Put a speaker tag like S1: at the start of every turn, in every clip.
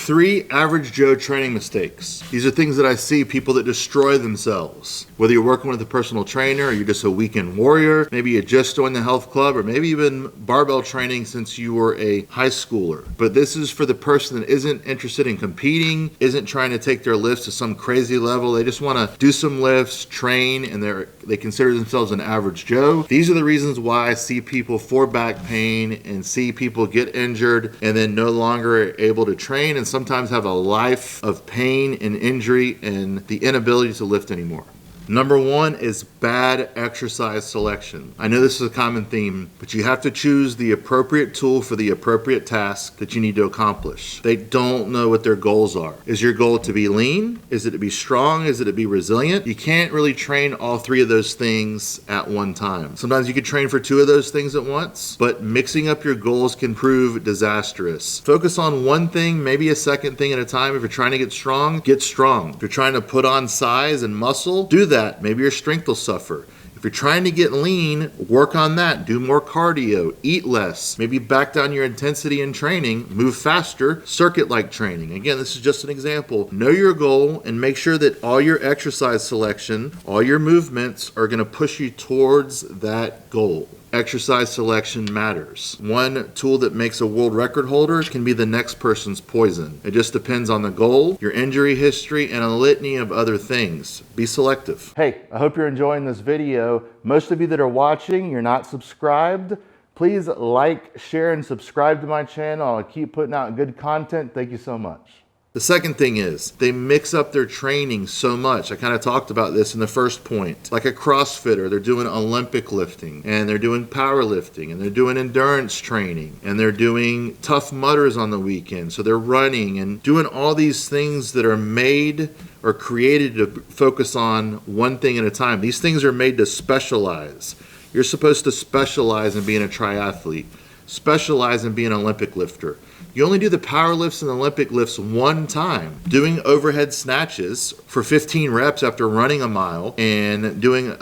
S1: 3 average Joe training mistakes. These are things that I see people that destroy themselves. Whether you're working with a personal trainer or you're just a weekend warrior, maybe you just joined the health club, or maybe even barbell training since you were a high schooler. But this is for the person that isn't interested in competing, isn't trying to take their lifts to some crazy level. They just want to do some lifts, train, and they consider themselves an average Joe. These are the reasons why I see people for back pain and see people get injured and then no longer able to train, and sometimes have a life of pain and injury and the inability to lift anymore. Number 1 is bad exercise selection. I know this is a common theme, but you have to choose the appropriate tool for the appropriate task that you need to accomplish. They don't know what their goals are. Is your goal to be lean? Is it to be strong? Is it to be resilient? You can't really train all 3 of those things at one time. Sometimes you could train for 2 of those things at once, but mixing up your goals can prove disastrous. Focus on one thing, maybe a second thing at a time. If you're trying to get strong, get strong. If you're trying to put on size and muscle, do that. Maybe your strength will suffer. If you're trying to get lean, work on that. Do more cardio, eat less, maybe back down your intensity in training, move faster, circuit-like training. Again, this is just an example. Know your goal and make sure that all your exercise selection, all your movements are going to push you towards that goal. Exercise selection matters. One tool that makes a world record holder can be the next person's poison. It just depends on the goal, your injury history, and a litany of other things. Be selective. Hey, I hope you're enjoying this video. Most of you that are watching, you're not subscribed. Please like, share, and subscribe to my channel. I'll keep putting out good content. Thank you so much. The second thing is they mix up their training so much. I kind of talked about this in the first point. Like a CrossFitter, they're doing Olympic lifting, and they're doing powerlifting, and they're doing endurance training, and they're doing Tough Mudders on the weekend. So they're running and doing all these things that are made or created to focus on one thing at a time. These things are made to specialize. You're supposed to specialize in being a triathlete, specialize in being an Olympic lifter. You only do the power lifts and Olympic lifts one time. Doing overhead snatches for 15 reps after running a mile and doing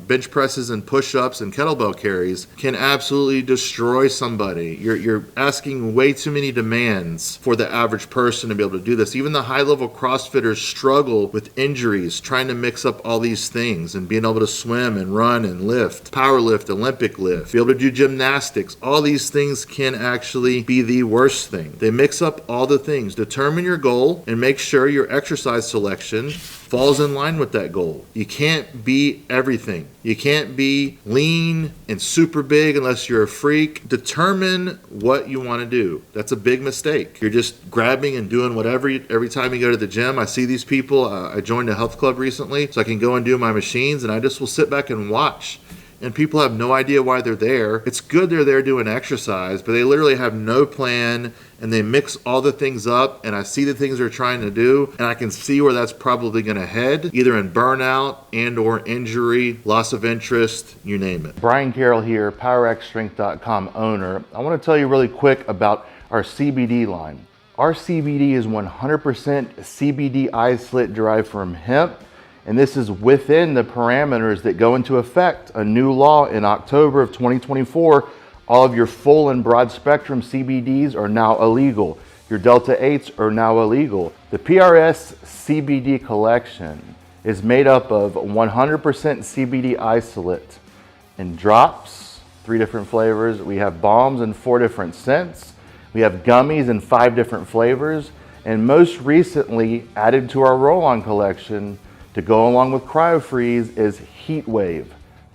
S1: bench presses and push-ups and kettlebell carries can absolutely destroy somebody. You're asking way too many demands for the average person to be able to do this. Even the high-level CrossFitters struggle with injuries trying to mix up all these things and being able to swim and run and lift, power lift, Olympic lift, be able to do gymnastics. All these things can actually be the worst thing. They mix up all the things. Determine your goal and make sure your exercise selection falls in line with that goal. You can't be everything. You can't be lean and super big unless you're a freak. Determine what you want to do. That's a big mistake. You're just grabbing and doing whatever every time you go to the gym. I see these people. I joined a health club recently so I can go and do my machines, and I just will sit back and watch. And people have no idea why they're there. It's good they're there doing exercise, but they literally have no plan, and they mix all the things up, and I see the things they're trying to do, and I can see where that's probably going to head, either in burnout and or injury, loss of interest, you name it. Brian Carroll here, PowerXStrength.com owner. I want to tell you really quick about our CBD line. Our CBD is 100% CBD isolate derived from hemp. And this is within the parameters that go into effect. A new law in October of 2024, all of your full and broad spectrum CBDs are now illegal. Your Delta 8s are now illegal. The PRS CBD collection is made up of 100% CBD isolate in drops, 3 different flavors. We have balms in 4 different scents. We have gummies in 5 different flavors. And most recently added to our roll-on collection to go along with CryoFreeze is Heat Wave.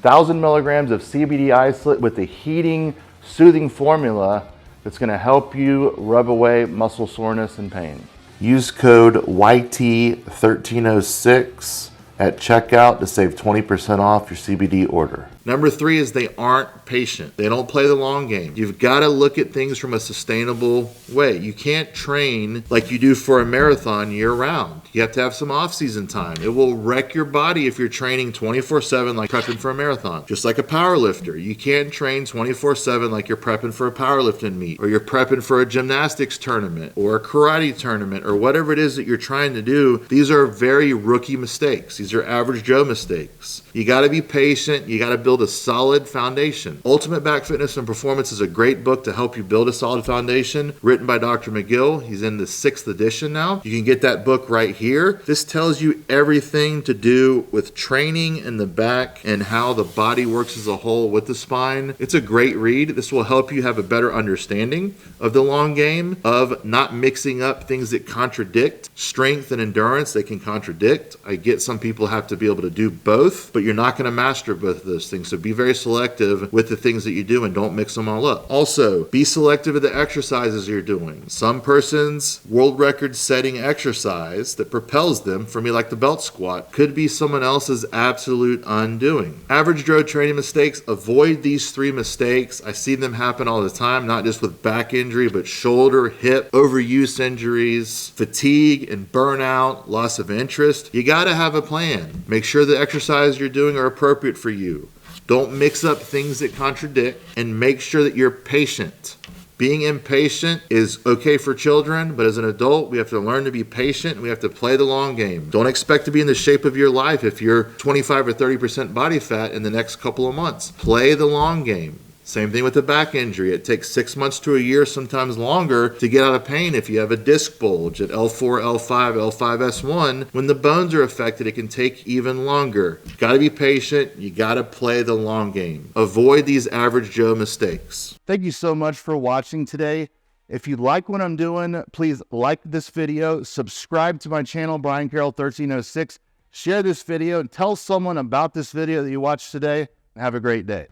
S1: 1,000 milligrams of CBD isolate with a heating, soothing formula that's gonna help you rub away muscle soreness and pain. Use code YT1306 at checkout to save 20% off your CBD order. Number 3 is they aren't patient. They don't play the long game. You've got to look at things from a sustainable way. You can't train like you do for a marathon year round. You have to have some off-season time. It will wreck your body if you're training 24/7 like prepping for a marathon. Just like a power lifter. You can't train 24/7 like you're prepping for a powerlifting meet, or you're prepping for a gymnastics tournament or a karate tournament or whatever it is that you're trying to do. These are very rookie mistakes. These are average Joe mistakes. You got to be patient. You got to build build a solid foundation. Ultimate Back Fitness and Performance is a great book to help you build a solid foundation, written by Dr. McGill. He's in the 6th edition now. You can get that book right here. This tells you everything to do with training in the back and how the body works as a whole with the spine. It's a great read. This will help you have a better understanding of the long game, of not mixing up things that contradict. Strength and endurance, they can contradict. I get some people have to be able to do both, but you're not going to master both of those things. So be very selective with the things that you do and don't mix them all up. Also, be selective of the exercises you're doing. Some person's world record setting exercise that propels them, for me like the belt squat, could be someone else's absolute undoing. Average Joe training mistakes, avoid these 3 mistakes. I see them happen all the time, not just with back injury, but shoulder, hip, overuse injuries, fatigue and burnout, loss of interest. You got to have a plan. Make sure the exercises you're doing are appropriate for you. Don't mix up things that contradict, and make sure that you're patient. Being impatient is okay for children, but as an adult, we have to learn to be patient and we have to play the long game. Don't expect to be in the shape of your life if you're 25 or 30% body fat in the next couple of months. Play the long game. Same thing with the back injury. It takes 6 months to a year, sometimes longer, to get out of pain if you have a disc bulge at L4, L5, L5S1. When the bones are affected, it can take even longer. You got to be patient. You got to play the long game. Avoid these average Joe mistakes.
S2: Thank you so much for watching today. If you like what I'm doing, please like this video, subscribe to my channel, Brian Carroll 1306, share this video, and tell someone about this video that you watched today, and have a great day.